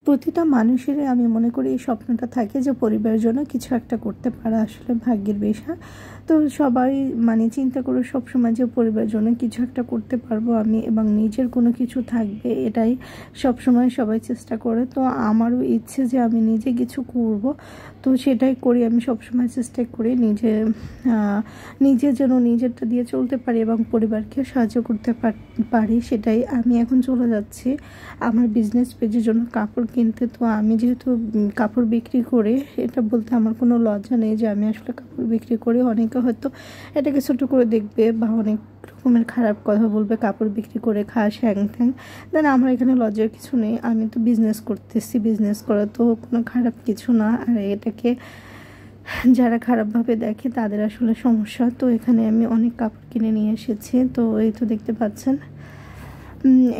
প্রতিটা মানুষেরই আমি মনে করি এই স্বপ্নটা থাকে যে পরিবারের জন্য কিছু একটা করতে পারা আসলে ভাগ্যের বিষয়। তো সবাই মানে চিন্তা করে সবসময় যে পরিবারের জন্য কিছু একটা করতে পারবো আমি এবং নিজের কোনো কিছু থাকবে, এটাই সবসময় সবাই চেষ্টা করে। তো আমারও ইচ্ছে যে আমি নিজে কিছু করব, তো সেটাই করি। আমি সবসময় চেষ্টা করি নিজে যেন নিজেরটা দিয়ে চলতে পারি এবং পরিবারকে সাহায্য করতে পারি। সেটাই আমি এখন চলে যাচ্ছি আমার বিজনেস পেজের জন্য কাপড় কিনতে। তো আমি যেহেতু কাপড় বিক্রি করে, এটা বলতে আমার কোনো লজ্জা নেই যে আমি আসলে কাপড় বিক্রি করি। অনেকে হয়তো এটাকে ছোটো করে দেখবে বা অনেক রকমের খারাপ কথা বলবে, কাপড় বিক্রি করে খাস হ্যাং ত্যাং। দেন আমার এখানে লজ্জার কিছু নেই, আমি তো বিজনেস করতেছি, বিজনেস করা তো কোনো খারাপ কিছু না। আর এটাকে যারা খারাপভাবে দেখে তাদের আসলে সমস্যা। তো এখানে আমি অনেক কাপড় কিনে নিয়ে এসেছি। তো এই তো দেখতে পাচ্ছেন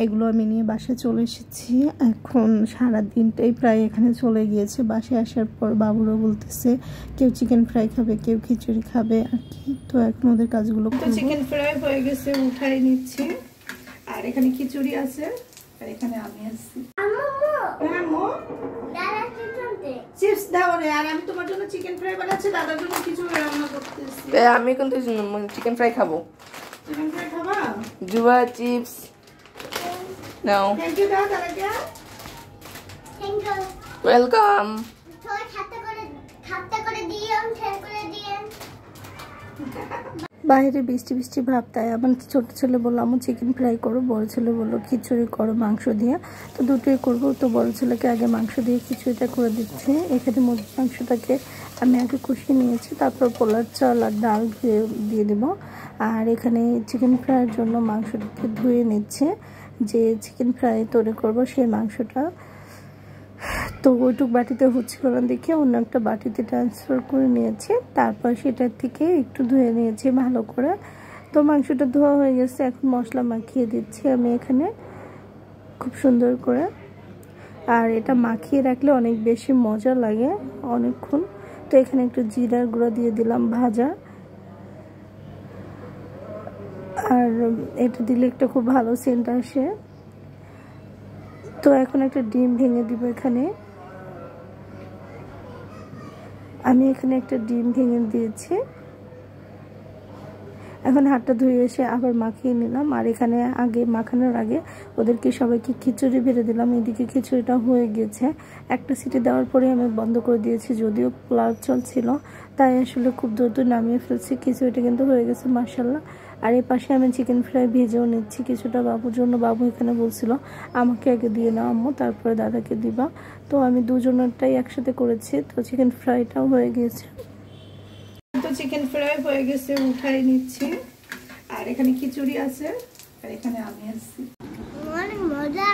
এগুলো আমি নিয়ে বাসায় চলে এসেছি। এখন সারা দিনটাই প্রায় এখানে চলে গিয়েছে। বাসায় আসার পর বাবুরও বলতেছে কেউ চিকেন ফ্রাই খাবে, কেউ খিচুড়ি খাবে আর কি। তো এখন ওদের কাজগুলো, তো চিকেন ফ্রাই হয়ে গেছে, উঠাই নিচ্ছি। আর এখানে খিচুড়ি আছে আর এখানে আমি আছি। চিপস দাও রে, আর আমি তোমার জন্য চিকেন ফ্রাই বানাচ্ছি, দাদার জন্য খিচুড়ি রান্না করতেছি। আমি কিন্তু চিকেন ফ্রাই খাবো। চিকেন ফ্রাই খাবা? জুয়া চিপস নাও। থ্যাংক ইউ দাদা, দাদা থ্যাংক ইউ, ওয়েলকাম। তোর খাতা করে দিও, শেয়ার করে দিও। বাইরে বৃষ্টি বৃষ্টি ভাব, তাই আমার ছোট ছেলে বললো আমার চিকেন ফ্রাই করো, বড় ছেলে বললো খিচুড়ি করো মাংস দিয়ে। তো দুটোই করবো। তো বড় ছেলেকে আগে মাংস দিয়ে খিচুড়িটা করে দিচ্ছি। এখানে মুরগির মাংসটাকে আমি আগে কষিয়ে নিয়েছি, তারপর পোলার চাল আর ডাল দিয়ে দেবো। আর এখানে চিকেন ফ্রাইয়ের জন্য মাংসটাকে ধুয়ে নিচ্ছে, যে চিকেন ফ্রাই তৈরি করবো সেই মাংসটা। তো ওইটুক বাটিতে হচ্ছিল না দেখে অন্য একটা বাটিতে ট্রান্সফার করে নিয়েছি। তারপর সেটার থেকে একটু ধুয়ে নিয়েছি ভালো করে। তো মাংসটা ধোয়া হয়ে গেছে, এখন মশলা মাখিয়ে দিচ্ছি আমি এখানে খুব সুন্দর করে। আর এটা মাখিয়ে রাখলে অনেক বেশি মজা লাগে অনেকক্ষণ। তো এখানে একটু জিরার গুঁড়া দিয়ে দিলাম ভাজা, আর এটা দিলে একটা খুব ভালো সেন্ট আসে। তো এখন একটা ডিম ভেঙে দিব এখানে। আমি এখানে একটা ডিম ভেঙে দিয়েছি। এখন হাতটা ধুয়ে এসে আবার মাখিয়ে নিলাম। আর এখানে আগে মাখানোর আগে ওদেরকে সবাইকে খিচুড়ি বেড়ে দিলাম। এদিকে খিচুড়িটা হয়ে গেছে, একটা সিটি দেওয়ার পরে আমি বন্ধ করে দিয়েছি, যদিও পোলাও চাল ছিল তাই আসলে খুব দ্রুত নামিয়ে ফেলছি। খিচুড়িটা কিন্তু হয়ে গেছে মাশাআল্লাহ। আর এই পাশে আমি চিকেন ফ্রাই ভেজেও নিচ্ছি কিছুটা বাবুর জন্য। বাবু এখানে বলছিল আমাকে আগে দিয়ে নাও আম্মু, তারপরে দাদাকে দিবা। তো আমি দুজনেরটাই একসাথে করেছি। তো চিকেন ফ্রাইটাও হয়ে গেছে। তো চিকেন ফ্রাই হয়ে গেছে, উঠাই নিচ্ছি। আর এখানে খিচুড়ি আছে আর এখানে আমি আছি। মজা।